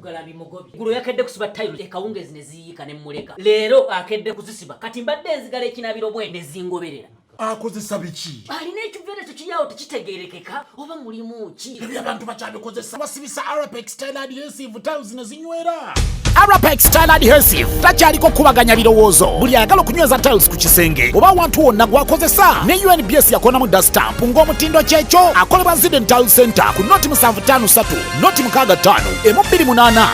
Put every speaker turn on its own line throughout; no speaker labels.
kugalabi mugobi gulo yakedde kusiba tayiro ekawungezi ne ziyika ne muleka leero akedde kuzisiba kati mbadde enzigala ekinabiro bwe ne zingoberera
akozesa biki
alina ekiveera tekiyawo tekitegeerekeka oba mulimu ki
abantu bakyabikozesa basibisa Arapex Style Adhesive tiles ne zinywera Arapex Style Adhesive takyaliko kubaganya birowoozo buli ayagala okunyweza tiles ku kisenge oba awantu wonna gwakozesa ne UNBS yakonamu dastamp ng'omutindo kyekyo akolebwa Ziden Tile Center ku noti 753 noti 65 M28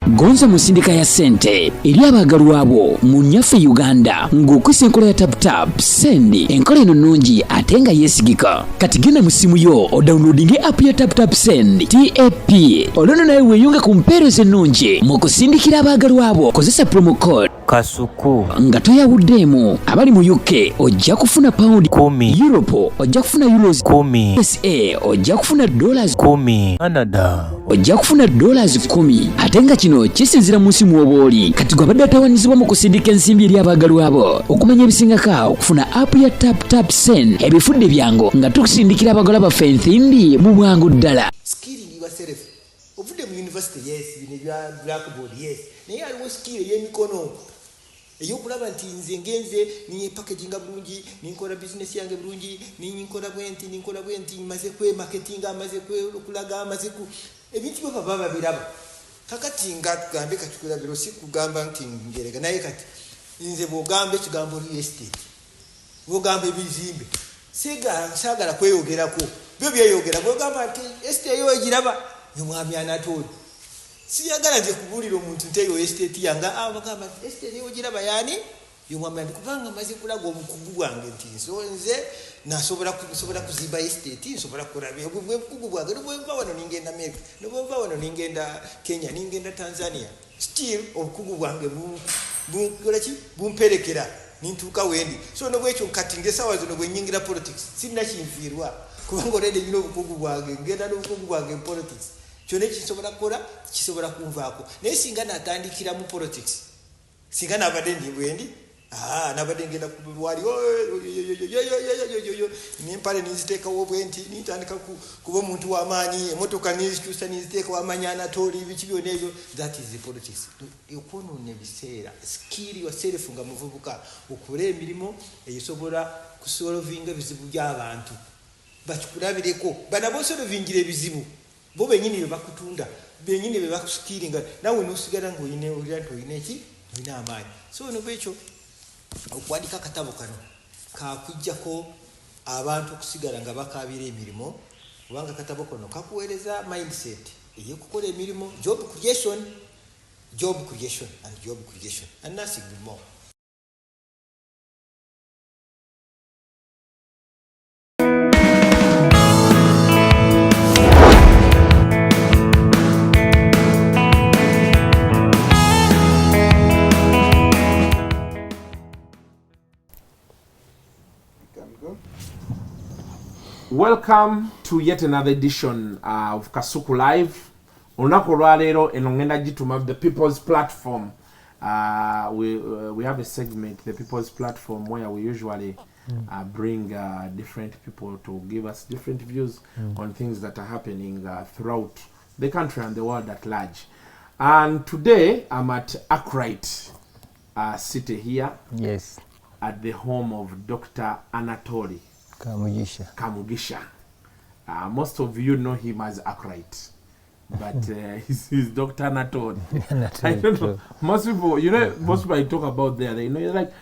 Gonza musindika ya sente eri abagalwa abo mu nyaffe Uganda ng'okwisa enkola ya tap sendi enkola eno nnungi ate nga yeesigika kati genda mu simu yo odownloadinge app ya tap send TAP olwono nawe weeyunga ku mpeereza ennungi mu kusindikira abagalwa abo kozesa promo code
Kasuku
nga toyawuddeemu abali mu UK ojja kufuna pound 10 Europe ojja kufuna euros
10
USA ojja kufuna dollars
10 Canada
ojja kufuna dollars 10 ate nga kino kisinzira mu nsimu obooli kati gwabadde atawaanyizibwa mu kusindika ensimbi eri abagalwa abo okumanya ebisingako okufuna app ya tap send ebifudde byangu nga tukusindikira abagalwa baffe ensimbi mu bwangu ddala
skilling yourself ovudde mu university yes bino bya blackboard yes naye aliwo skill ey'emikono eyokulaba nti nze ngenze niye packaginga bulungi ninkola business yange bulungi ninkola bwenti maze kwe marketinga maze kwe okulaga maze ku ebintu byo baba biraba kakati nga tugambe katukula biro si kugamba nti ngereka naye kati nze bwogamba ekigambo real estate bwogamba ebizimbe sagala kweyogerako byo byeyogera bwogamba nti estate yo egiraba y'omwami Anatoli siyagala nje kubulira omuntu nteyo estate yanga bagamba estate yo egiraba yani y'omwami kubanga maze kulaga omukugu gwange nti nze nasobola kuzimba estate nsobola kurabya obukugu bwange nobwemva wano ningenda America nobwemva wano ningenda Kenya ningenda Tanzania still obukugu bwange bumperekera nintuuka wendi so nobwekyo kati ngesawa zino bwenyingira politics sina kinfiirwa kubanga olede nyina obukugu bwange ngenda n'obukugu bwange mu politics kyona kisobola kukola kisobola kunvaako naye singa natandikira mu politics singa nabadde ndi bwendi nabadde ngenda kubwali nempale niziteekawo bwenti nintandika kuba omuntu w'amaanyi emotoka nizikyusa niziteekawo amaanyi Anatoli biki byonna ebyo that is the politics okwonoona ebiseera skill yourself nga muvubuka okukola emirimu eyisobola kusolvinga ebizibu by'abantu bakikulabireko bana bosolovingira ebizibu bo benyini bye bakutunda benyini bye bakuskiringa nawe nosigala ng'oyina olira nti oyina eki oyina amaanyi so nobwekyo okuwandika akatabo kano kakujjako abantu okusigala nga bakaabira emirimu kubanga akatabo kano kakuweereza mindset ey'okukola emirimu job creation and nothing more.
Welcome to yet another edition of Kasuku Live. Olunaku olwaleero eno ngenda gituma the People's Platform. We have a segment, the People's Platform, where we usually bring different people to give us different views on things that are happening throughout the country and the world at large. And today I'm at Akright city here.
Yes.
At the home of Dr. Anatoli. Kamugisha. Most of you know him as Akright, but he's Dr. Anatoli. I don't know. Most people, most people I talk about there, they know you're like,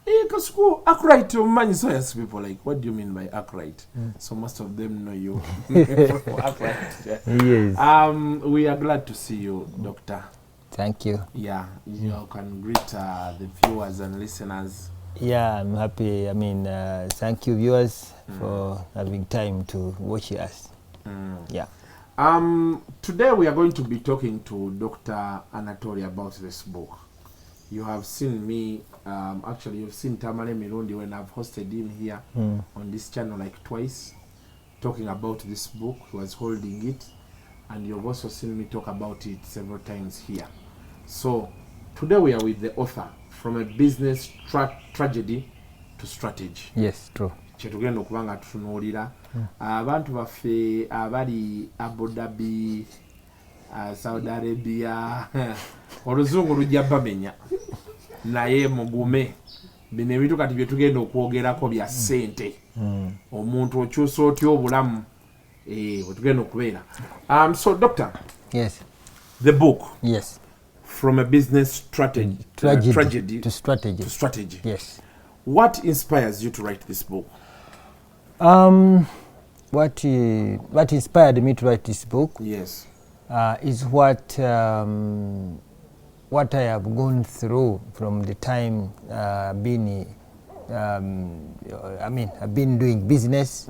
hey, Kasuku, Akright, man, so yes, people like, what do you mean by Akright? So most of them know you. Akright.
Yes.
We are glad to see you, Doctor.
Thank you.
Yeah, you can greet the viewers and listeners.
Yeah, I'm happy. I mean, thank you, viewers, for having time to watch us. Yeah.
Today we are going to be talking to Dr. Anatoli about this book. You have seen me, actually you've seen Tamale Mirundi when I've hosted him here on this channel like twice, talking about this book. He was holding it, and you've also seen me talk about it several times here. So today we are with the author, From a Business Tragedy to Strategy.
Yes, true.
Kyetugenda okubanga tutunuulira abantu baffe abali Abu Dhabi, Saudi Arabia oluzungu lujja bamenya naye mugume bino ebintu kati bye tugenda okwogerako bya ssente omuntu okyusa otya obulamu bwe tugenda okubeera. So doctor,
yes,
the book,
yes,
from a business tragedy
to strategy,
yes, what inspires you to write this book?
What inspired me to write this book,
yes,
is what I have gone through from the time I've been doing business,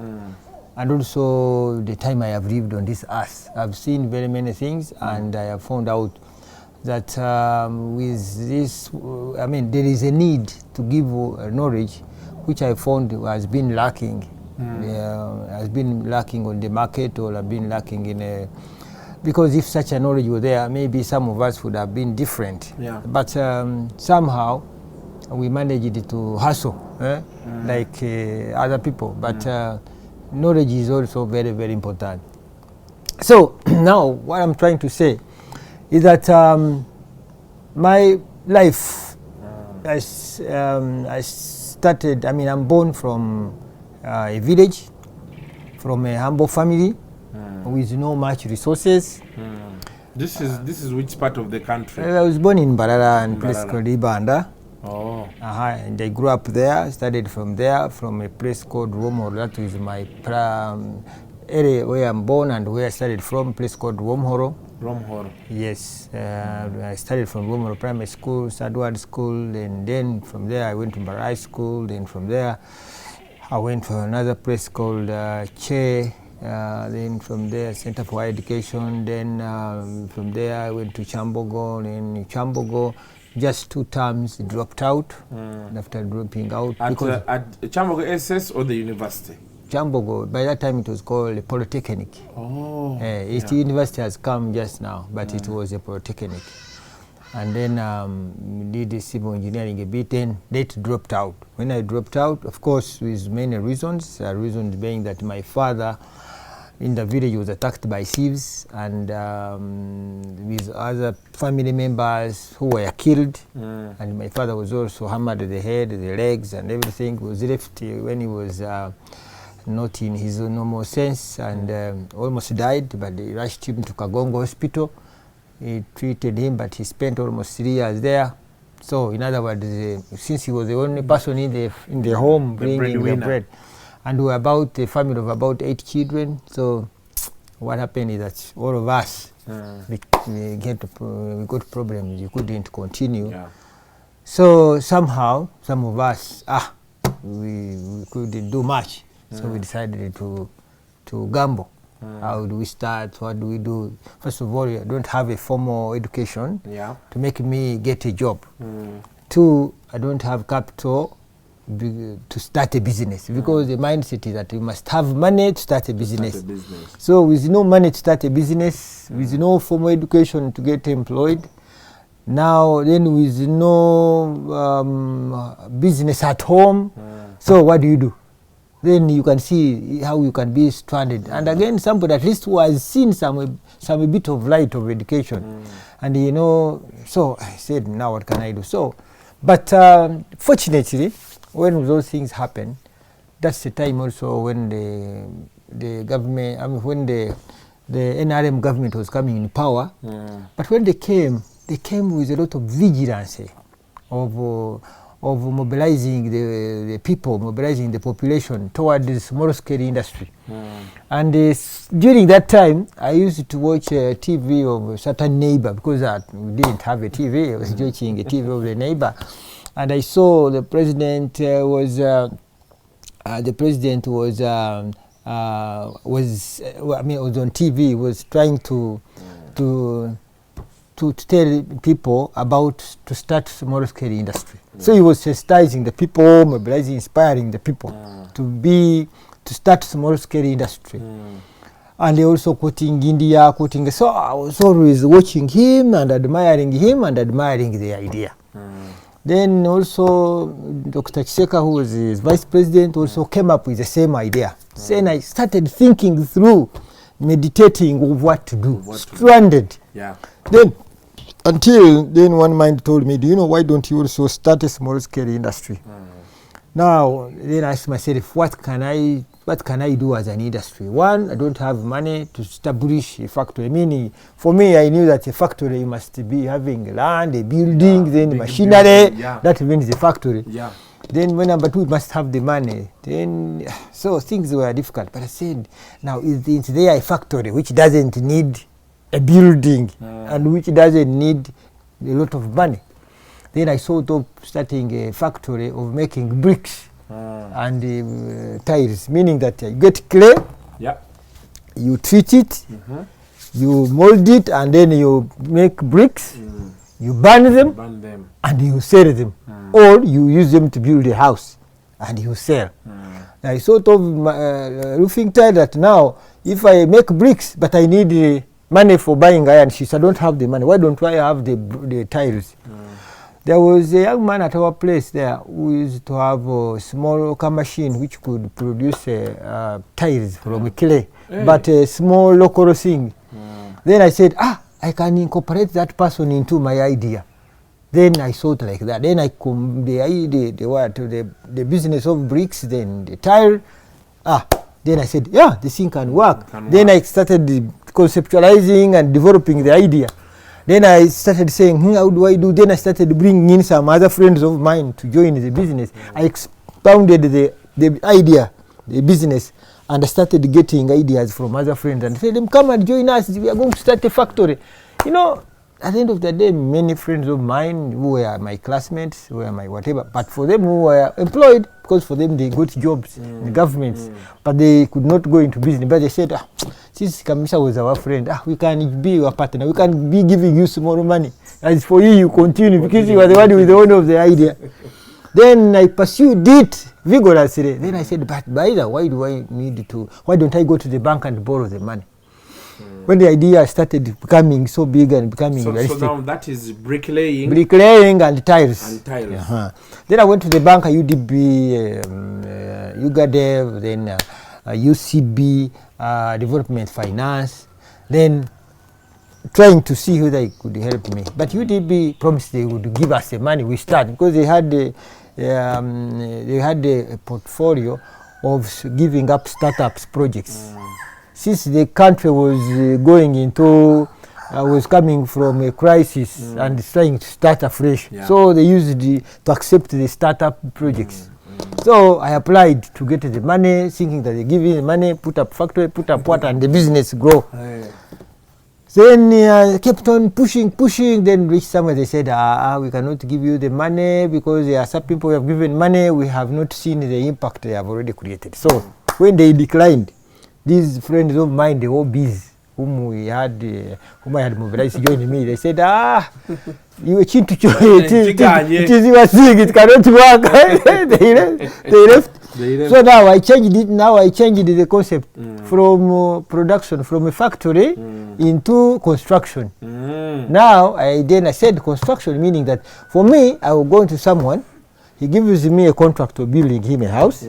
and also the time I have lived on this earth. I've seen very many things, and I have found out that with this, there is a need to give knowledge, which I found has been lacking. Has been lacking on the market, or have been lacking in a, because if such a knowledge were there, maybe some of us would have been different.
Yeah.
But somehow we managed to hustle like other people. But knowledge is also very, very important. So now what I'm trying to say is that my life, I started, I'm born from a village, from a humble family with no much resources.
This is which part of the country?
I was born in Barara and place called Ibanda.
Oh.
And I grew up there, studied from there, from a place called Womhoro. That is my area where I'm born and where I studied from, a place called Womhoro.
Womhoro.
Yes, I studied from Womhoro Primary School, Sadward School, and then from there I went to Barai School. Then from there I went to another place called Che. Then from there Center for Higher Education. Then from there I went to Chambogo. In Chambogo, just 2 terms dropped out. After dropping out,
at Chambogo SS or the university?
Chambogo, by that time it was called a polytechnic.
Oh.
University has come just now, but it was a polytechnic. And then did civil engineering a bit, then that dropped out. When I dropped out, of course, with many reasons, reasons being that my father in the village was attacked by thieves, and with other family members who were killed, and my father was also hammered the head, the legs, and everything. Was left when he was not in his normal sense, and almost died, but they rushed him to Kagongo Hospital. He treated him, but he spent almost 3 years there. So in other words, since he was the only person in the home bringing the bread, and we were about a family of about 8 children. So what happened is that all of us we got problems. We couldn't continue. Yeah. So somehow some of us we couldn't do much. So we decided to gamble. How do we start? What do we do? First of all, I don't have a formal education to make me get a job. 2, I don't have capital to start a business, because the mindset is that you must have money to start a business. So with no money to start a business, with no formal education to get employed, now then with no business at home, so what do? Then you can see how you can be stranded. And again, somebody at least who has seen some bit of light of education. And so I said, now what can I do? So, but fortunately, when those things happen, that's the time also when the government, when the NRM government was coming in power. But when they came with a lot of vigilance of mobilizing the people, mobilizing the population toward the small-scale industry. And during that time, I used to watch a TV of a certain neighbor, because we didn't have a TV. I was watching a TV of the neighbor, and I saw the president was on TV, was trying to tell people about to start small-scale industry. So he was sensitizing the people, mobilizing, inspiring the people to start small-scale industry. And they also quoting India, so I was always watching him and admiring the idea. Then also Dr. Chiseka, who was his vice president, also came up with the same idea. Then I started thinking through, meditating of what to do. Stranded.
Yeah.
Then, until then, one mind told me, do you know, why don't you also start a small scale industry? Now, then I asked myself, what can I do as an industry? One, I don't have money to establish a factory. Meaning, for me, I knew that a factory must be having land, a building, then machinery.
Building, yeah.
That means a factory.
Yeah.
Then when number two, we must have the money. Then, so things were difficult. But I said, now is there a factory which doesn't need a building and which doesn't need a lot of money? Then I thought of starting a factory of making bricks and tiles, meaning that you get clay,
Yeah.
you treat it, you mold it, and then you make bricks, you burn them,
Burn them.
and you sell them. Or you use them to build a house and you sell. I thought of roofing tile that now, if I make bricks, but I need money for buying iron sheets, I don't have the money. Why don't I have the tiles? There was a young man at our place there who used to have a small local machine which could produce tiles from clay, but a small local thing. Then I said, I can incorporate that person into my idea. Then I thought like that. Then I the business of bricks, then the tile. Then I said, yeah, this thing can work. Then I started conceptualizing and developing the idea. Then I started saying, how do I do? Then I started bringing in some other friends of mine to join the business. I expounded the idea, the business, and I started getting ideas from other friends and said, come and join us. We are going to start a factory. You know, at the end of the day, many friends of mine who were my classmates, who were my whatever, but for them who were employed, because for them they got jobs in the governments, but they could not go into business. But they said, since Kamugisha was our friend, we can be your partner, we can be giving you some more money. As for you, you continue because you are the one with the owner of the idea. Then I pursued it vigorously. Then I said, but by the why do I need to, why don't I go to the bank and borrow the money? When the idea started becoming so big and becoming realistic.
So now that is bricklaying.
Bricklaying and tiles.
And tiles.
Then I went to the bank, UDB, UGADEV, then UCB, Development Finance, then trying to see whether they could help me. But UDB promised they would give us the money we start, because they had a portfolio of giving up startups projects. Since the country was going into, was coming from a crisis and trying to start afresh, so they used to accept the startup projects. So I applied to get the money, thinking that they give me the money, put up factory, put up what, and the business grow. Then kept on pushing, then reached somewhere. They said, we cannot give you the money because there are some people who have given money. We have not seen the impact they have already created. So when they declined, these friends of mine, the OBs, whom I had mobilized to join me, they said, you were cheating to join. It is your thing, it cannot work. They left. So now I changed it. Now I changed the concept from production, from a factory into construction. Now I said construction, meaning that for me, I will go into someone, he gives me a contract of building him a house,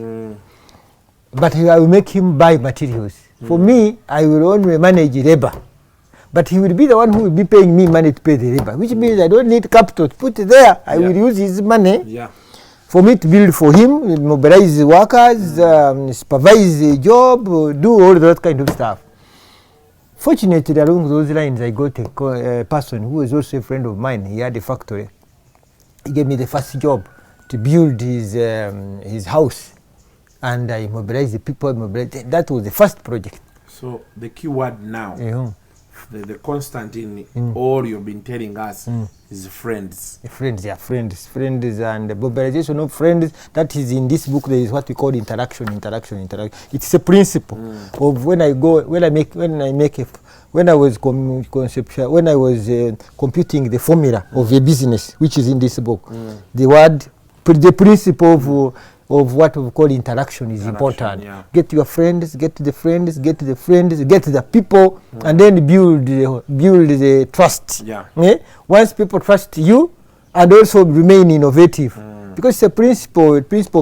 but I will make him buy materials. For me, I will only manage labor, but he will be the one who will be paying me money to pay the labor, which means I don't need capital to put there. I will use his money for me to build for him, mobilize the workers, supervise the job, do all that kind of stuff. Fortunately, along those lines, I got a person who was also a friend of mine. He had a factory. He gave me the first job to build his house. And I mobilized the people, that was the first project. So
the key word now, the constant in all you've been telling us is friends.
Friends, and the mobilization of friends, that is in this book. There is what we call interaction. It's a principle of when I was computing the formula of a business, which is in this book. The principle of what we call interaction is important. Get your friends, get the friends, get the people, and then build the trust. Once people trust you, and also remain innovative, because it's a principle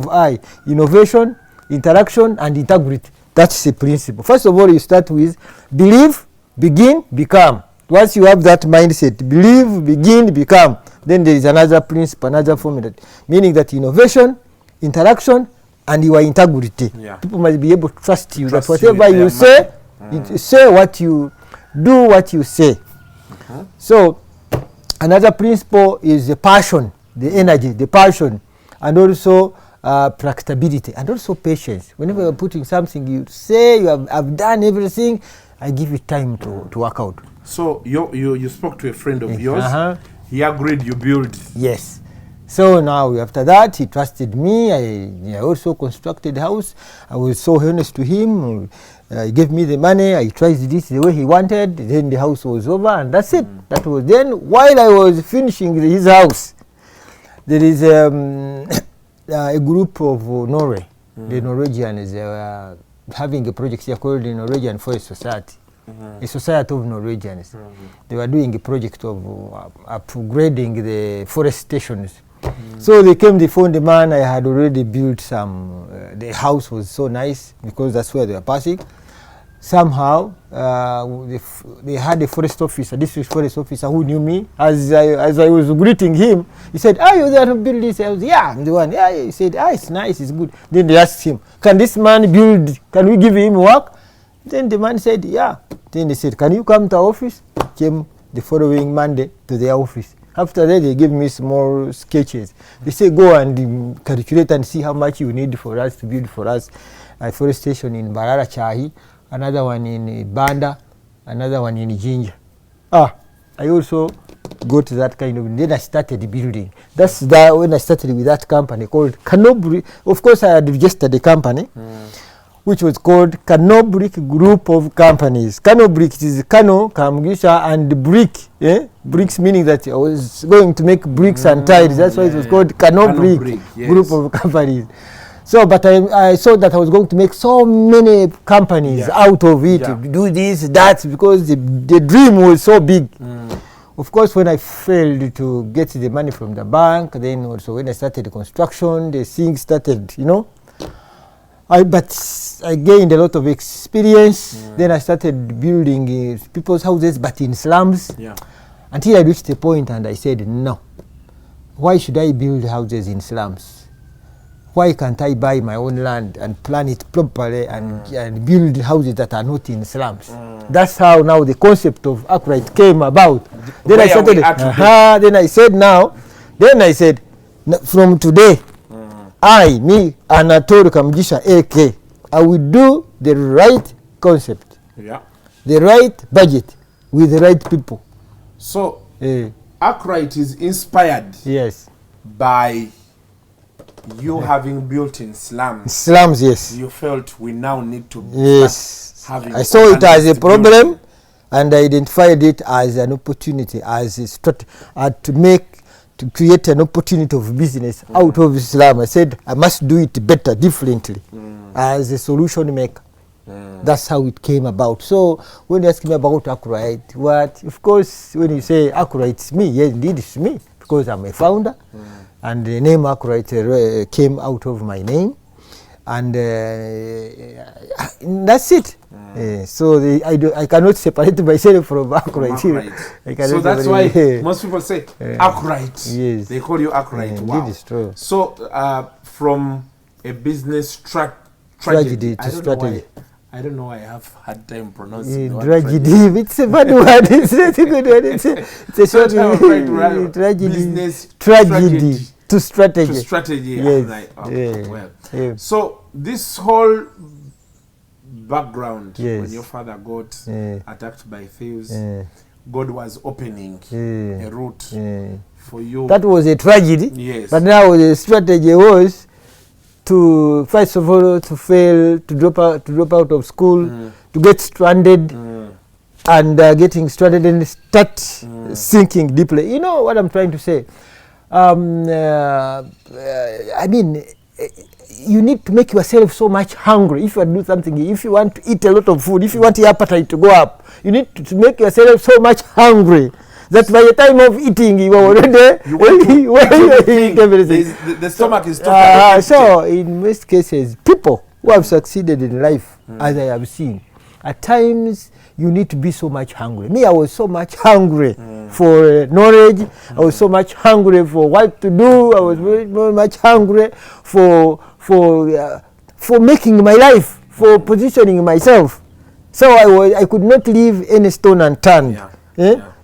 of innovation, interaction, and integrity. That's the principle. First of all, you start with believe, begin, become. Once you have that mindset, believe, begin, become, then there is another principle, another formula, meaning that innovation, interaction, and your integrity.
Yeah.
People must be able to trust you.
Trust
that
you
whatever
with
you
their
say, you say what you do, what you say. So another principle is the passion, the energy, the passion, and also practicability, and also patience. Whenever you're putting something, you say you have done everything, I give it time to work out.
So you spoke to a friend of yours. He agreed you build.
Yes. So now after that, he trusted me. I also constructed the house. I was so honest to him. He gave me the money. I tried this the way he wanted. Then the house was over, and that's it. That was then. While I was finishing his house, there is a group of Norway, the Norwegians, having a project here called the Norwegian Forest Society. A society of Norwegians. They were doing a project of upgrading the forest stations. So they came, they found the man. I had already built some, the house was so nice because that's where they were passing. Somehow, they had a forest officer, district forest officer who knew me. As I was greeting him, he said, you're there to build this? I was, yeah, I'm the one. Yeah, he said, it's nice, it's good. Then they asked him, can this man build, can we give him work? Then the man said, yeah. Then they said, can you come to our office? Came the following Monday to their office. After that, they gave me small sketches. They said, go and calculate and see how much you need for us to build for us a forest station in Barara Chahi, another one in Banda, another one in Jinja. I also got that kind of, then I started building. That's when I started with that company called Kanobri. Of course, I had registered the company, which was called Kanobrick Group of Companies. Kanobrick is Kano, Kamugisha, and brick. Bricks meaning that I was going to make bricks and tiles. That's why it was called Kanobrick Group of Companies. So, but I saw that I was going to make so many companies out of it, do this, that, because the dream was so big. Of course, when I failed to get the money from the bank, then also when I started the construction, the things started, but I gained a lot of experience. Then I started building people's houses, but in slums. Until I reached a point and I said, no. Why should I build houses in slums? Why can't I buy my own land and plan it properly and build houses that are not in slums? That's how now the concept of Akright came about. Then I started. Then I said, from today, me, Anatoli Kamugisha, AK, I will do the right concept, the right budget, with the right people.
So, Akright is inspired by you having built in slums.
Slums, yes.
You felt we now need to having.
I saw it as a problem, and I identified it as an opportunity, as a to create an opportunity of business out of Islam. I said I must do it better, differently, as a solution maker. That's how it came about. So when you ask me about Akright, of course, when you say Akright, it's me. Yes, indeed, it's me, because I'm a founder, and the name Akright came out of my name, and that's it. So I cannot separate myself from Akright.
So that's why most people say Akright.
Yes.
They call you Akright. Wow.
It's true.
So from a business tragedy to strategy. I don't know why I have hard time pronouncing the word
tragedy. It's a bad word. It's not a good word. It's a short word. Tragedy.
Business
tragedy to strategy.
To strategy.
Yes.
Well. So this whole background, when your father got attacked by thieves, God was opening a route for you.
That was a tragedy.
Yes.
But now the strategy was to, first of all, to fail, to drop out of school, to get stranded, and getting stranded and start sinking deeply. You know what I'm trying to say? I mean, you need to make yourself so much hungry if you want to do something. If you want to eat a lot of food, if you want your appetite to go up, you need to make yourself so much hungry that by the time of eating, you are already everything.
The stomach is totally
so in most cases, people who have succeeded in life, as I have seen, at times you need to be so much hungry. Me, I was so much hungry for knowledge. I was so much hungry for what to do. I was very much hungry for making my life, for positioning myself. So I could not leave any stone unturned.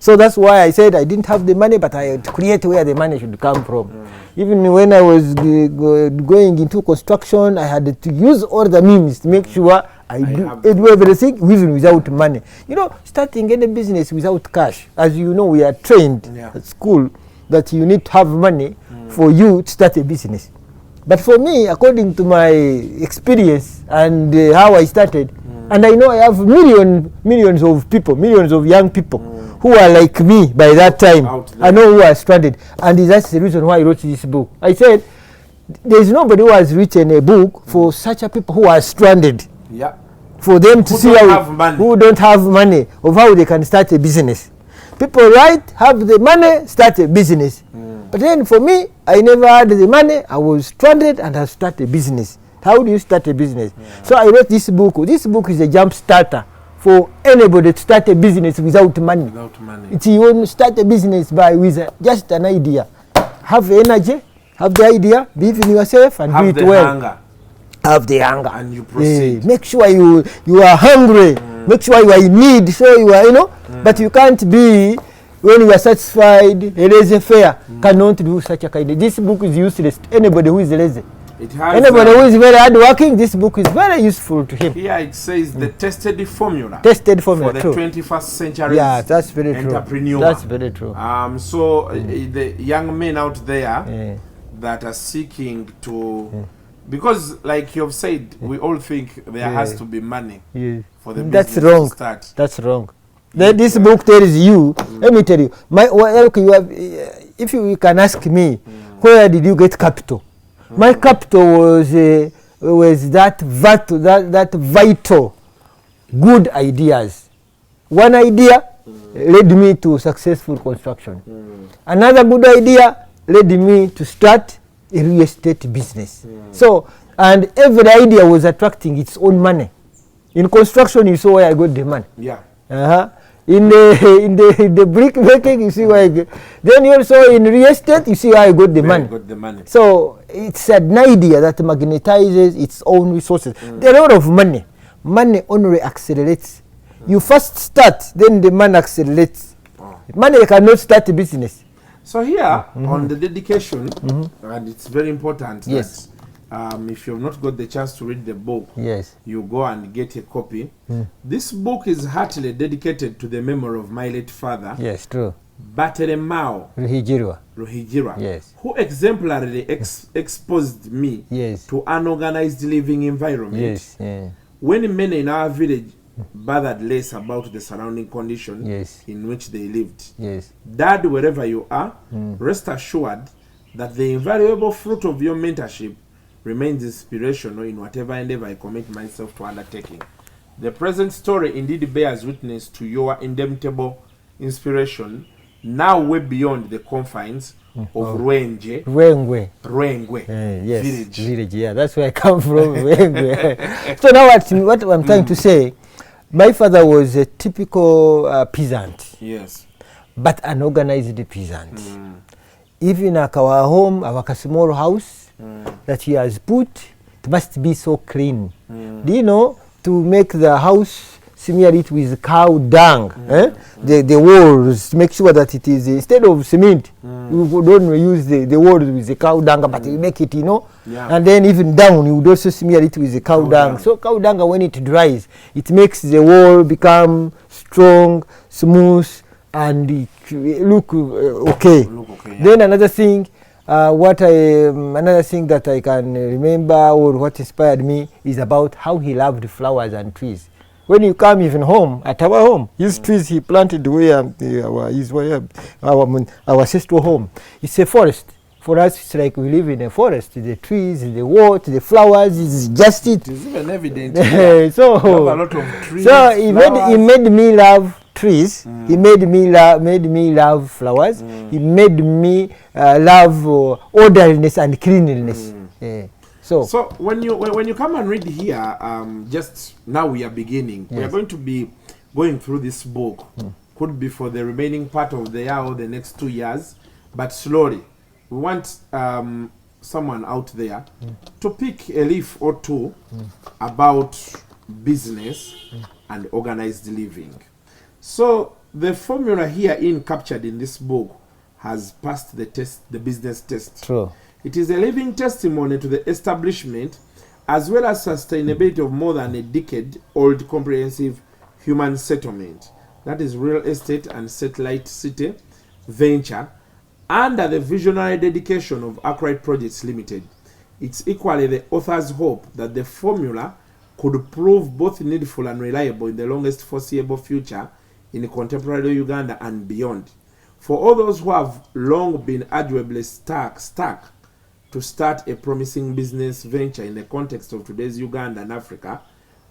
So that's why I said I didn't have the money, but I had to create where the money should come from. Even when I was going into construction, I had to use all the means to make sure I do everything, even without money. You know, starting any business without cash, as you know, we are trained at school that you need to have money for you to start a business. But for me, according to my experience and how I started, and I know I have millions of people, millions of young people who are like me by that time. I know who are stranded. And that's the reason why I wrote this book. I said, there is nobody who has written a book for such a people who are stranded. For them to see who don't have money, of how they can start a business. People have the money, start a business. But then for me, I never had the money. I was stranded and I started a business. How do you start a business? So I wrote this book. This book is a jump starter for anybody to start a business without money. It's you want to start a business with just an idea. Have energy, have the idea, believe in yourself, and
have
do it well.
Hunger.
Have the hunger.
And you proceed.
Make sure you are hungry. Make sure you are in need. So you are, but you can't be, when you are satisfied, laissez-faire, cannot do such a kind of. This book is useless to anybody who is lazy. Anybody who is very hard working, this book is very useful to him.
Here it says the tested formula.
Tested formula
for the 21st century.
Yeah, that's very
entrepreneur.
true. That's very true.
So the young men out there that are seeking to, because like you have said, we all think there has to be money for the business to start. That's wrong.
This book tells you. Let me tell you. If you can ask me, where did you get capital? My capital was that vital, good ideas. One idea led me to successful construction. Another good idea led me to start a real estate business. So, and every idea was attracting its own money. In construction, you saw where I got the money. In the brick making, you see why. Then you also in real estate, you see why I got the money. So it's an idea that magnetizes its own resources. There are a lot of money. Money only accelerates. You first start, then the money accelerates. Money cannot start a business.
So here on the dedication, and it's very important that if you have not got the chance to read the book, you go and get a copy. This book is heartily dedicated to the memory of my late father.
Yes, true.
Bateremao Ruhijirwa, who exemplarily exposed me to unorganized living environment. When many in our village bothered less about the surrounding condition in which they lived. Dad, wherever you are, rest assured that the invaluable fruit of your mentorship remains inspirational in whatever endeavor I commit myself to undertaking. The present story indeed bears witness to your indomitable inspiration, now way beyond the confines of Rwengwe village.
Yeah, that's where I come from. So now what I'm trying to say, my father was a typical peasant. But an organized peasant. Even at our home, our small house that he has put, it must be so clean. Do you know, to make the house smear it with cow dung, the walls, to make sure that it is, instead of cement, you don't use the walls with the cow dung, but you make it, and then even down, you would also smear it with the cow dung. So cow dung, when it dries, it makes the wall become strong, smooth, and it look okay. Then another thing, another thing that I can remember, or what inspired me, is about how he loved flowers and trees. When you come even home, at our home, his trees he planted where our ancestral home. It's a forest. For us, it's like we live in a forest. The trees, the water, the flowers, is just it.
It's even evident.
So,
you have a lot of trees,
so he made me love trees. He made me love flowers. He made me love orderliness and cleanliness. So
when you come and read here, just now we are beginning. We are going to be going through this book. Could be for the remaining part of the year or the next 2 years, but slowly. We want someone out there to pick a leaf or two about business and organized living. So the formula here captured in this book has passed the test, the business test.
True.
It is a living testimony to the establishment as well as sustainability of more than a decade-old comprehensive human settlement, that is real estate and satellite city venture, under the visionary dedication of Akright Projects Limited. It's equally the author's hope that the formula could prove both needful and reliable in the longest foreseeable future in contemporary Uganda and beyond. For all those who have long been arguably stuck to start a promising business venture in the context of today's Uganda and Africa,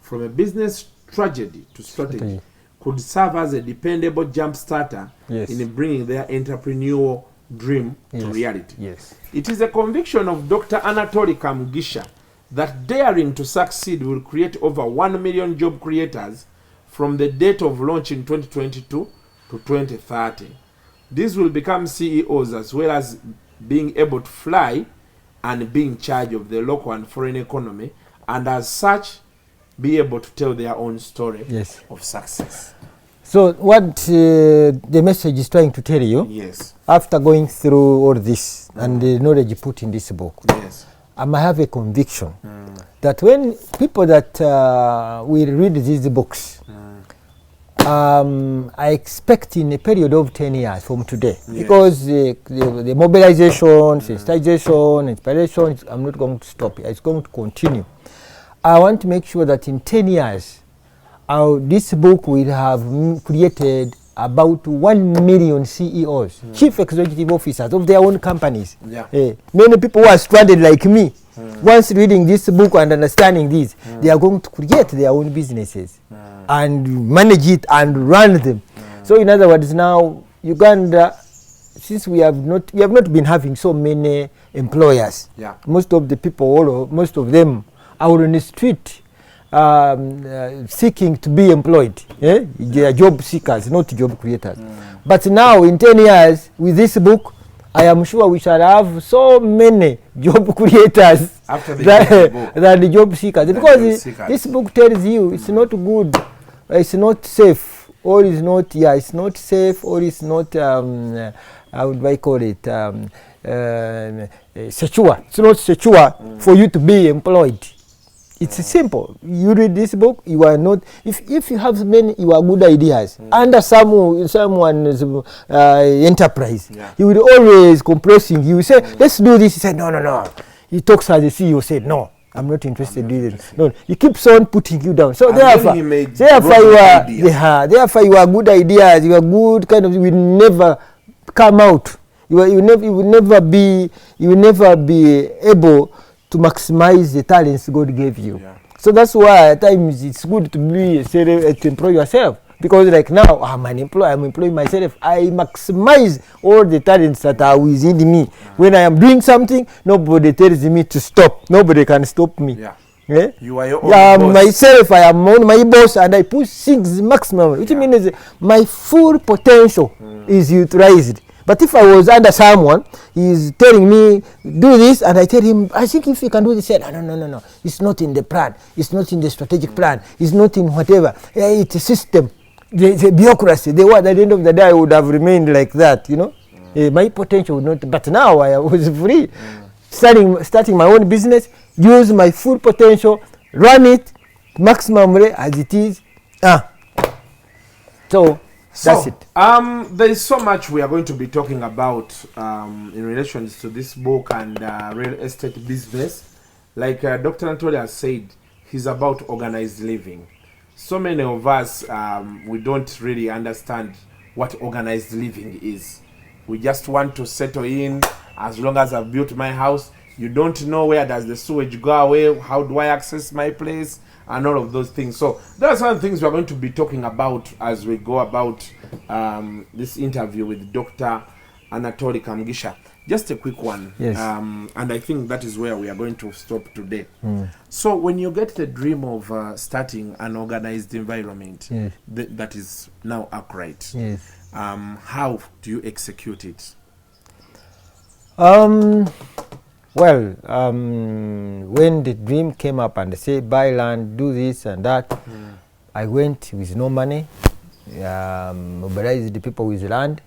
from a business tragedy to strategy, could serve as a dependable jump starter in bringing their entrepreneurial dream to reality.
Yes.
It is a conviction of Dr. Anatoli Kamugisha that daring to succeed will create over 1 million job creators from the date of launch in 2022 to 2030. These will become CEOs as well as being able to fly and be in charge of the local and foreign economy, and as such be able to tell their own story of success.
So what the message is trying to tell you, after going through all this and the knowledge you put in this book, I might have a conviction that when people that will read these books, I expect in a period of 10 years from today, because the mobilization, sensitization, inspiration, I'm not going to stop it. It's going to continue. I want to make sure that in 10 years, this book will have created about 1 million CEOs, chief executive officers of their own companies. Many people who are stranded like me, once reading this book and understanding this, they are going to create their own businesses and manage it and run them. So in other words, now Uganda, since we have not been having so many employers, most of the people, most of them are on the street seeking to be employed. They are job seekers, not job creators. But now in 10 years, with this book, I am sure we shall have so many job creators than the job seekers. Because this book tells you it's not good, it's not safe, or it's not, it's not safe, or it's not, how would I call it, secure. It's not secure for you to be employed. It's simple. You read this book, you are not, if you have many, you are good ideas under someone's enterprise, you will always compressing. You say, let's do this. He said, no. He talks as the CEO, said, no, I'm not interested in doing it. No, he keeps on putting you down. So therefore you are good ideas, you are good kind of, you will never come out. You will never be able to maximize the talents God gave you. So that's why at times it's good to employ yourself. Because like now, I'm an employee, I'm employing myself. I maximize all the talents that are within me. When I am doing something, nobody tells me to stop. Nobody can stop me.
You are your own boss.
Myself, I am on my boss, and I push things maximum. Which means my full potential is utilized. But if I was under someone, he's telling me, do this, and I tell him, I think if you can do this, he said, no. It's not in the plan. It's not in the strategic plan. It's not in whatever. It's a system. The bureaucracy. The word at the end of the day would have remained like that, my potential would not. But now I was free. Starting my own business, use my full potential, run it, maximum as it is. So that's it.
There is so much we are going to be talking about in relation to this book and real estate business. Like Dr. Anatoli has said, he's about organized living. So many of us, we don't really understand what organized living is. We just want to settle in. As long as I've built my house, you don't know where does the sewage go away, how do I access my place, and all of those things. So there are some things we're going to be talking about as we go about this interview with Dr. Anatoli Kamugisha. Just a quick one.
Yes.
And I think that is where we are going to stop today. So when you get the dream of starting an organized environment,
Yes.
that is now Akright,
Yes.
how do you execute it?
Well, when the dream came up and they say buy land, do this and that, I went with no money, mobilized the people with land,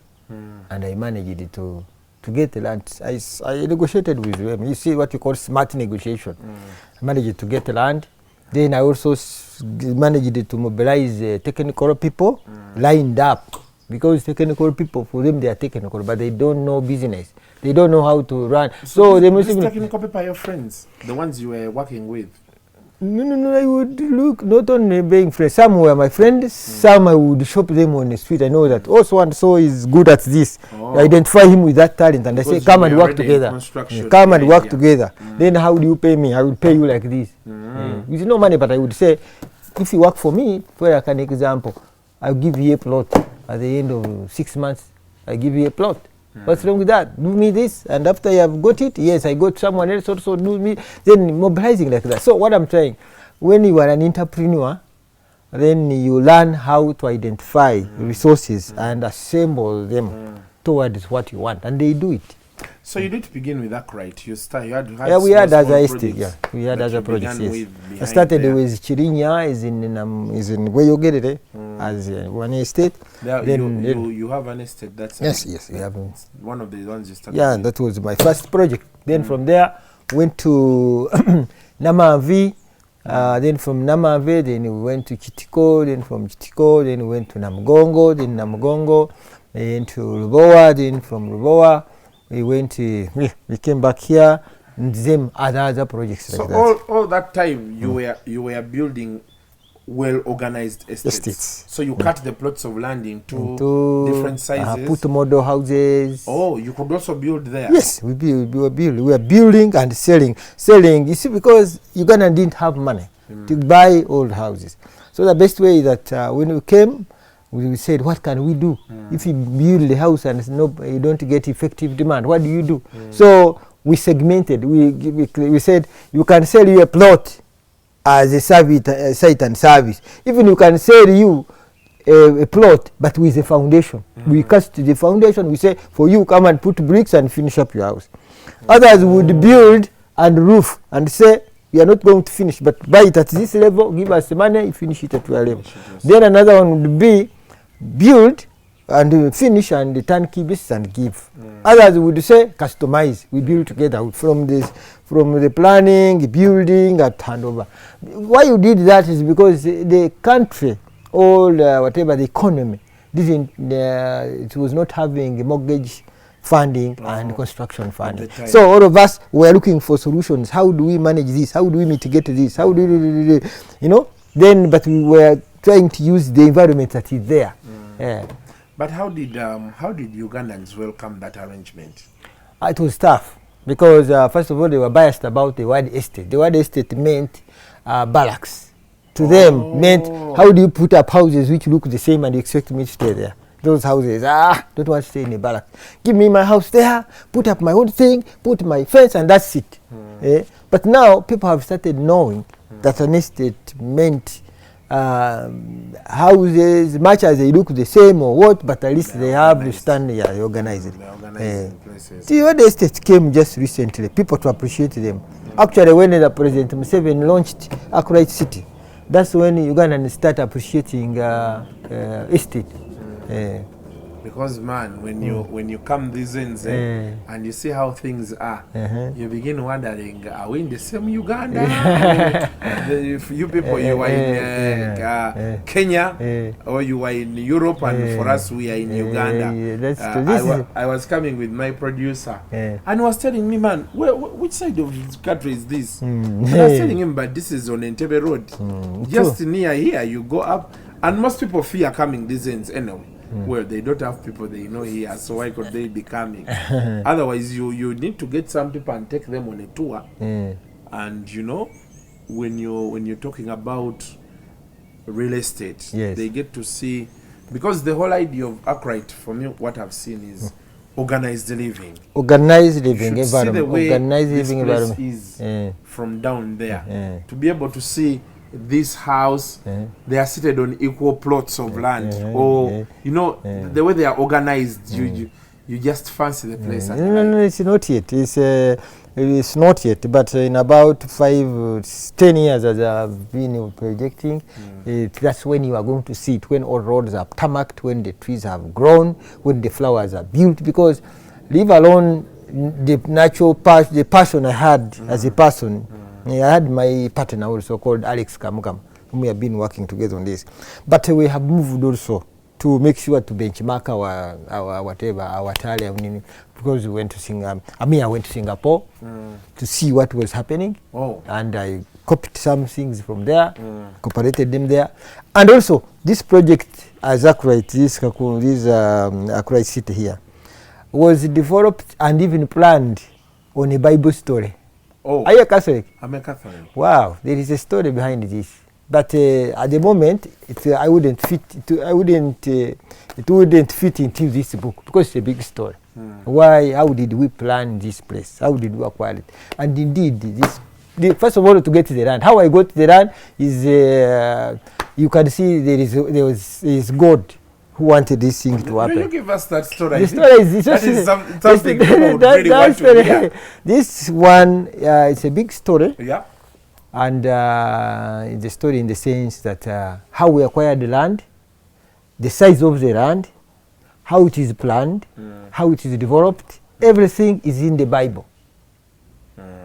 and I managed it to get the land. I negotiated with them. You see what you call smart negotiation. I managed to get the land. Then I also managed to mobilize technical people lined up, because technical people, for them they are technical, but they don't know business. They don't know how to run. So they must
these technical people are your friends, the ones you were working with.
No, I would look not only being friends. Some were my friends, some I would shop them on the street. I know that also and so is good at this. I identify him with that talent and I say, come and work together. Come and work together. Then how do you pay me? I will pay you like this. With no money, but I would say, if you work for me, for like an example, I'll give you a plot. At the end of 6 months, I give you a plot. What's wrong with that? Do me this, and after you have got it, yes, I got someone else also do me. Then mobilizing like that. So what I'm saying, when you are an entrepreneur, then you learn how to identify resources and assemble them towards what you want, and they do it.
So you didn't begin with Akright. You started. You had
We had
small
other
projects
estate. Yeah, we had
that
other
you
projects.
began
Yes,
with
I started
behind
with Chirinya, is in where you get it, as one estate.
there.
Then
You have an estate. That's
yes, we have.
one of the ones you started.
Yeah,
with.
that was my first project. Then from there, went to Namavi. Then from Namavi, then we went to Chitiko. Then from Chitiko, then we went to Namugongo. Then Namugongo, then to Rubowa. Then from Rubowa, we came back here. And then other projects
So
like that.
all that time you were building well-organized estates. So you cut the plots of land into different sizes.
Put model houses.
Oh, you could also build there.
Yes, we were building and selling. You see, because Uganda didn't have money to buy old houses. So the best way that when we came, we said, what can we do? If you build the house and you don't get effective demand, what do you do? So we segmented. We said, you can sell you a plot as a service, site and service. Even you can sell you a plot, but with a foundation. We cast the foundation. We say, for you, come and put bricks and finish up your house. Others would build and roof and say, we are not going to finish, but buy it at this level, give us the money, finish it at your level. Then another one would be build and finish and the turnkey basis and give. Others would say customize. We build together from the planning, building at handover. Why you did that is because the country, all whatever the economy, it was not having a mortgage funding and construction funding. So all of us were looking for solutions. How do we manage this? How do we mitigate this? How do we, Then, but we were trying to use the environment that is there. Yeah.
But how did Ugandans welcome that arrangement?
It was tough because first of all they were biased about the word estate. The word estate meant barracks. To them meant, how do you put up houses which look the same and you expect me to stay there? Those houses, don't want to stay in a barrack. Give me my house there, put up my own thing, put my fence, and that's it. But now people have started knowing that an estate meant houses, much as they look the same or what, but at least they have to stand organized. See, when the estate came just recently, people to appreciate them. Actually, when the President Museveni launched Akright City, that's when Ugandans start appreciating estate.
Because man, when you come these ends and you see how things are, you begin wondering, are we in the same Uganda? If you people, you are in Kenya, or you are in Europe, and for us we are in Uganda. I was coming with my producer, and he was telling me, man, which side of the country is this? And I was telling him, but this is on Entebbe Road. Just near here, you go up, and most people fear coming these ends anyway. Well, they don't have people they know here, so why could they be coming? Otherwise, you need to get some people and take them on a tour. And when you're talking about real estate, they get to see, because the whole idea of Akright, for me, what I've seen is organized living.
Organized living
You should see the
environment.
way
Organized
this
living
place
environment.
is from down there.
Yeah.
To be able to see this house, they are seated on equal plots of land, or you know, the way they are organized, you just fancy the place.
No, it's not yet. It's not yet, but in about 5-10 years, as I've been projecting, that's when you are going to see it, when all roads are tarmacked, when the trees have grown, when the flowers are built, because leave alone the natural the passion I had as a person. I had my partner also called Alex Kamugisha, whom we have been working together on this. But we have moved also to make sure to benchmark our talent, because we went to I went to Singapore to see what was happening, and I copied some things from there, cooperated them there, and also this project as Akright, this Akright city here, was developed and even planned on a Bible story. Are you a Catholic?
I'm a Catholic.
Wow, there is a story behind this. But at the moment, it wouldn't fit into this book, because it's a big story. Why? How did we plan this place? How did we acquire it? And indeed, first of all, to get to the land. How I got to the land is you can see there is God who wanted this thing to happen.
Will you give us that story?
The story is
something people would really want to hear.
This one, it's a big story.
Yeah.
And the story in the sense that how we acquired the land, the size of the land, how it is planned, how it is developed, everything is in the Bible.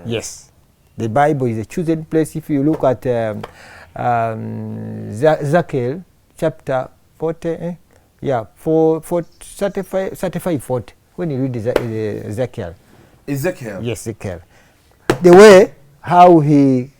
Yes. The Bible is a chosen place. If you look at Ezekiel chapter 40, 35, 40, when you read Ezekiel.
Ezekiel?
Yes, Ezekiel. The way how the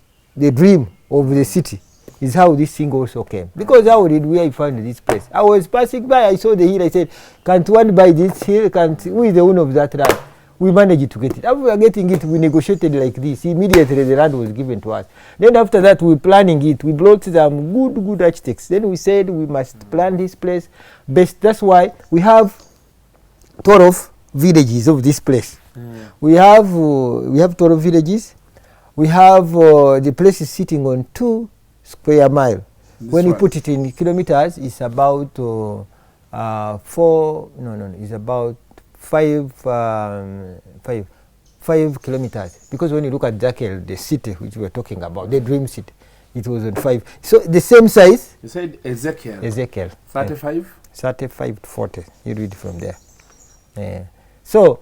dream of the city is how this thing also came. Because how did we find this place? I was passing by, I saw the hill, I said, can't one buy this hill? Who is the owner of that land? We managed to get it. After we were getting it, we negotiated like this. Immediately the land was given to us. Then after that, we planning it. We brought some good architects. Then we said we must plan this place best. That's why we have 12 villages of this place. We have 12 villages. We have the place is sitting on 2 square miles. When you put it in kilometers, it's about it's about 5 kilometers. Because when you look at Ezekiel, the city which we were talking about, the dream city, it was on 5. So the same size.
You said Ezekiel.
35? 35 to 40. You read from there. So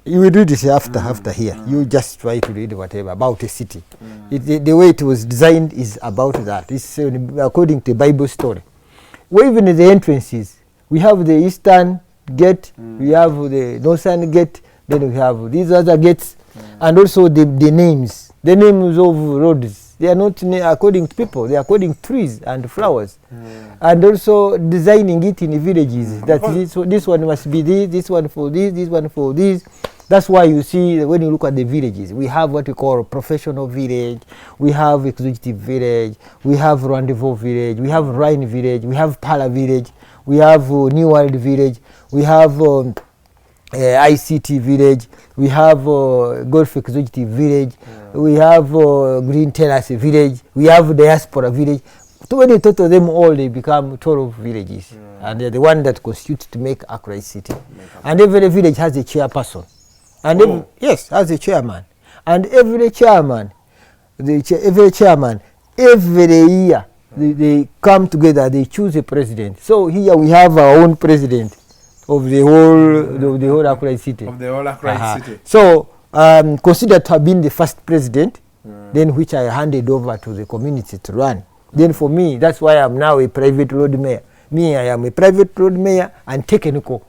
you will do this after here. You just try to read whatever about a city. The way it was designed is about that. It's according to Bible story. Well, even the entrances, we have the eastern gate, we have the northern gate, then we have these other gates, and also the names of roads. They are not according to people, they are according to trees and flowers. And also designing it in villages. That this one must be this one for this one for this. That's why you see when you look at the villages, we have what we call professional village, we have executive village, we have rendezvous village, we have Rhine village, we have Pala village, we have New World village, we have ICT village, we have Golf executive village, we have Green Terrace village, we have Diaspora village. So when you total them all, they become 12 villages. And they're the one that constitutes to make Akright city. And every village has a chairperson. And has a chairman. And every chairman, every year, they come together, they choose a president. So here we have our own president of the whole Akright city.
Of the whole Akright city.
So considered to have been the first president, then which I handed over to the community to run. Then for me, that's why I'm now a private road mayor. Me, I am a private road mayor and technical.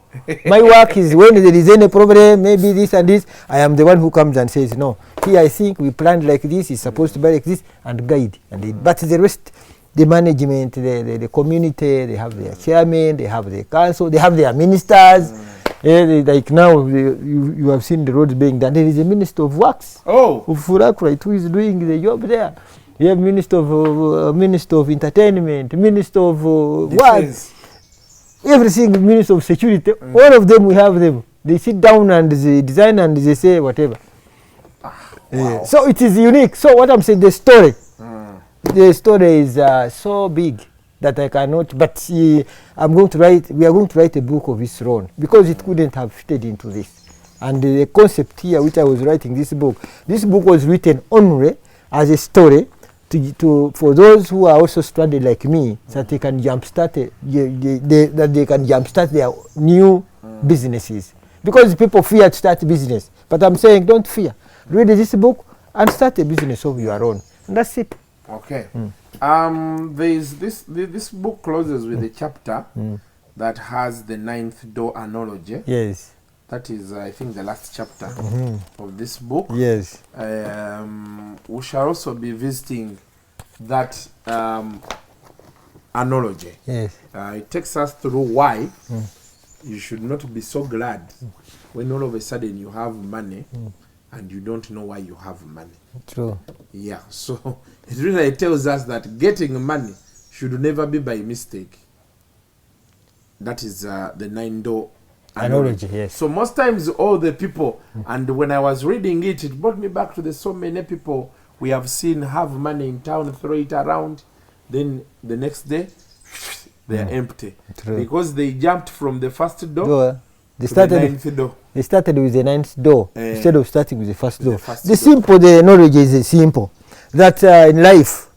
My work is when there is any problem, maybe this and this, I am the one who comes and says, no, here I think we planned like this, it's supposed to be like this, and guide. But the rest, the management, the community, they have their chairman, they have their council, they have their ministers. Like now, you have seen the roads being done. There is a minister of works of Akright who is doing the job there. You have minister of entertainment, minister of what? Everything, minister of security. All of them, we have them They sit down and they design and they say whatever.
Wow.
So it is unique. So what I'm saying, the story is so big that I cannot. But we are going to write a book of his own because it couldn't have fitted into this. And the concept here, which I was writing this book was written only as a story for those who are also stranded like me, so that they can jumpstart their new businesses. Because people fear to start business, but I'm saying don't fear. Read this book and start a business of your own. And that's it.
Okay. There's this book closes with a chapter that has the 9th door analogy.
Yes.
That is, I think, the last chapter of this book.
Yes.
We shall also be visiting that analogy.
Yes.
It takes us through why you should not be so glad when all of a sudden you have money and you don't know why you have money.
True.
Yeah, so it really tells us that getting money should never be by mistake. That is the 9-door analogy.
Yes.
So most times all the people, and when I was reading it, it brought me back to the so many people we have seen have money in town, throw it around, then the next day they are empty.
True.
Because they jumped from the first door
They
to the
started
9th door.
They started with the 9th door instead of starting with the first door.
door.
The knowledge is simple. That in life,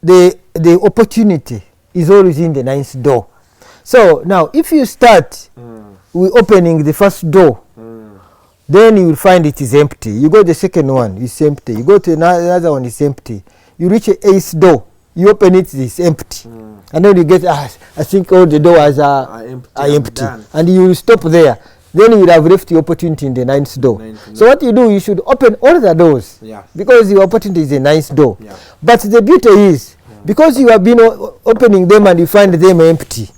the opportunity is always in the 9th door. So now, if you start with opening the first door, then you will find it is empty. You go to the second one, it's empty. You go to another one, it's empty. You reach the 8th door, you open it, it's empty. And then you get, I think all the doors are empty. And you will stop there. Then you will have left the opportunity in the 9th door. So what you do, you should open all the doors. Because your opportunity is the 9th door. But the beauty is, because you have been opening them and you find them empty,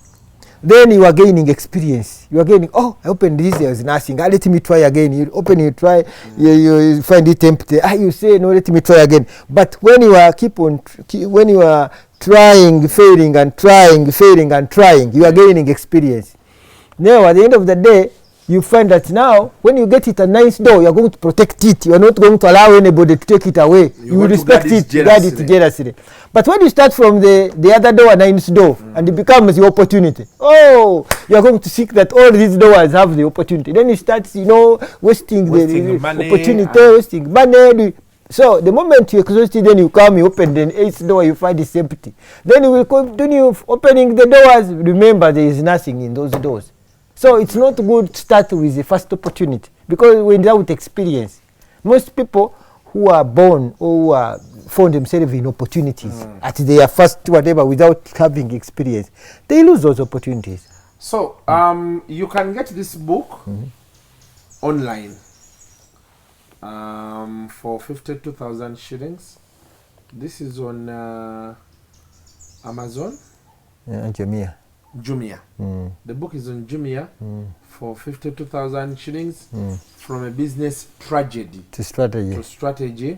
then you are gaining experience. You are gaining, I opened this, there is nothing. Let me try again. You open, you try, you find it empty. You say, no, let me try again. But when you are when you are trying, failing and trying, you are gaining experience. Now, at the end of the day, you find that now, when you get it a 9th door, you are going to protect it. You are not going to allow anybody to take it away. You will respect it, guard it jealously. But when you start from the other door, 9th door, and it becomes your opportunity, you are going to seek that all these doors have the opportunity. Then you start, wasting the
money,
opportunity, wasting money. So the moment you exhaust it, then you come, you open the 8th door, you find it's empty. Then you will continue opening the doors. Remember, there is nothing in those doors. So it's not good to start with the first opportunity, because without experience, most people who are born or who are found themselves in opportunities at their first whatever without having experience, they lose those opportunities.
So you can get this book online for 52,000 shillings. This is on Amazon. Jumia. The book is on Jumia for 52,000 shillings from a business tragedy to strategy.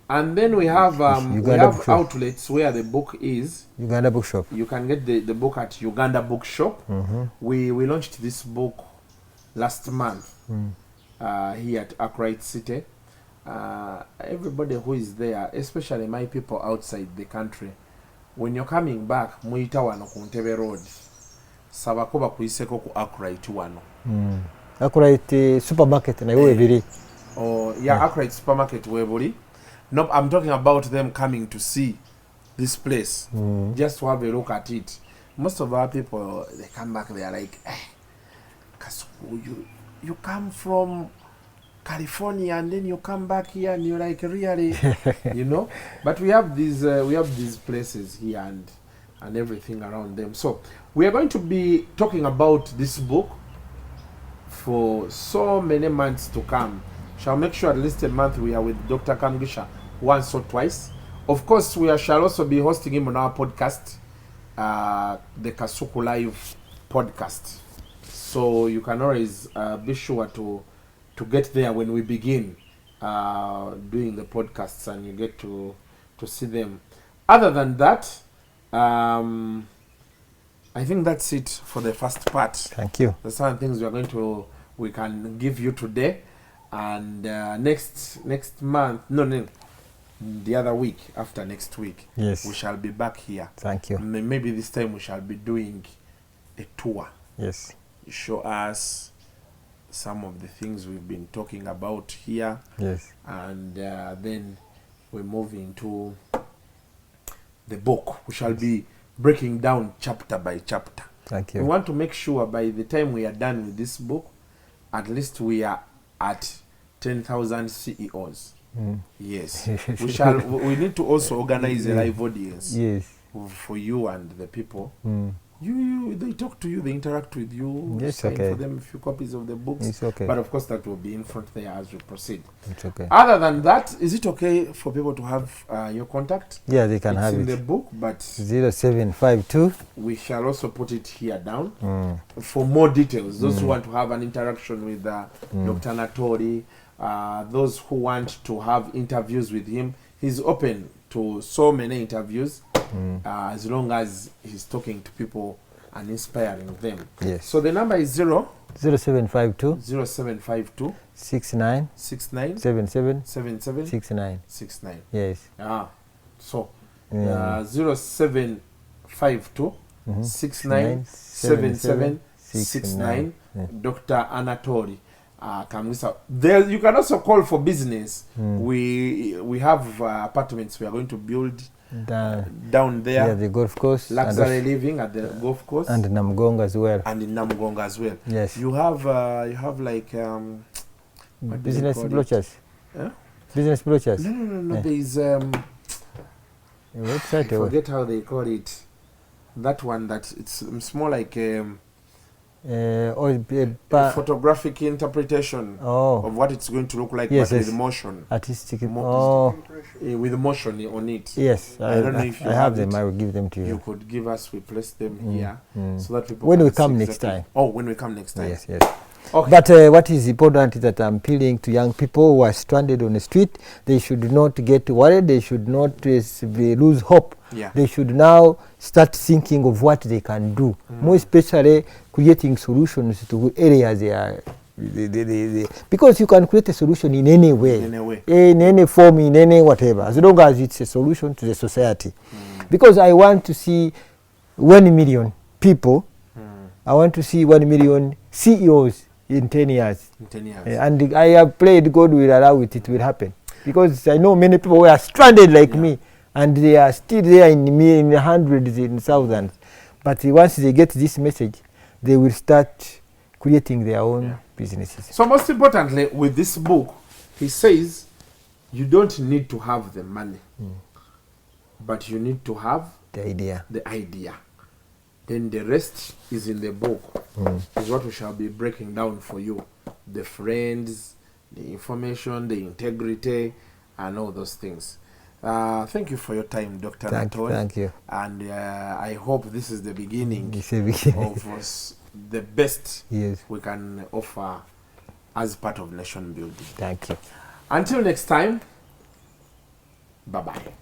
And then we have outlets where the book is.
Uganda Bookshop.
You can get the book at Uganda Bookshop. We launched this book last month here at Akright City. Everybody who is there, especially my people outside the country, when you're coming back, muita wano ku Ntebe Road. Sabakoba kuiseko ku Akright wano.
Akright supermarket na webiri.
Akright supermarket webiri. No, I'm talking about them coming to see this place, just to have a look at it. Most of our people, they come back, they are like, you come from California and then you come back here and you're like, really, But we have these places here and everything around them. So we are going to be talking about this book for so many months to come. Shall make sure at least a month we are with Dr. Kamugisha once or twice. Of course, we shall also be hosting him on our podcast, the Kasuku Live podcast. So you can always be sure to get there when we begin doing the podcasts, and you get to see them. Other than that, I think that's it for the first part.
Thank you.
The certain things we are going to we can give you today, and next month, the other week after next week,
Yes.
we shall be back here.
Thank you.
Maybe this time we shall be doing a tour.
Yes.
You show us some of the things we've been talking about here.
Yes.
And then we move into the book. We shall be breaking down chapter by chapter.
Thank
We
you.
want to make sure by the time we are done with this book, at least we are at 10,000 CEOs. Yes. We need to also organize a live audience
Yes.
for you and the people. They talk to you, they interact with you.
Yes,
Sign
okay.
for them a few copies of the books.
It's okay.
But of course, that will be in front there as we proceed.
It's okay.
Other than that, is it okay for people to have your contact?
Yeah, they can
It's
have
in
it.
the book, but
0752.
we shall also put it here down for more details. Those who want to have an interaction with Dr. Anatoli, those who want to have interviews with him, he's open to so many interviews as long as he's talking to people and inspiring them.
Yes.
So the number is
0752
0752
69
69
77
77
69.
69.
Yes.
So 0752 69 77 69. Dr. Anatoli Kamugisha. There you can also call for business. We have apartments we are going to build down there.
Yeah, the golf course.
Luxury living at the golf course.
And Namgong as well.
And in Namgong as well.
Yes.
You have like what do they
Business
call it?
brochures.
Huh?
Business brochures.
No.
Yeah.
There is
A
I
website.
forget how they call it. That one that it's more like photographic interpretation of what it's going to look like,
Yes,
but
yes.
with motion.
Artistic.
With motion on it.
Yes.
I don't know if you
I have them.
it.
I will give them to
You
you.
could give us, we place them here so that people
When
can
we come
see
next
exactly.
time.
Oh, when we come next time.
Yes, yes.
Okay.
But what is important is that I'm appealing to young people who are stranded on the street. They should not get worried. They should not lose hope.
Yeah.
They should now start thinking of what they can do, more especially creating solutions to areas they are. Because you can create a solution in any way, in any form, in any whatever, as long as it's a solution to the society. Because I want to see 1 million people. I want to see 1 million CEOs in 10 years.
In 10 years.
And I have prayed God will allow it, it will happen. Because I know many people who are stranded like me, and they are still there in hundreds, in thousands. But once they get this message, they will start creating their own businesses.
So most importantly, with this book, he says, you don't need to have the money, but you need to have
The idea.
Then the rest is in the book, is what we shall be breaking down for you. The friends, the information, the integrity, and all those things. Thank you for your time, Dr. Anatoli.
Thank you.
And I hope this is the beginning
It's a beginning.
of the best
Yes.
we can offer as part of nation building.
Thank you.
Until next time, bye-bye.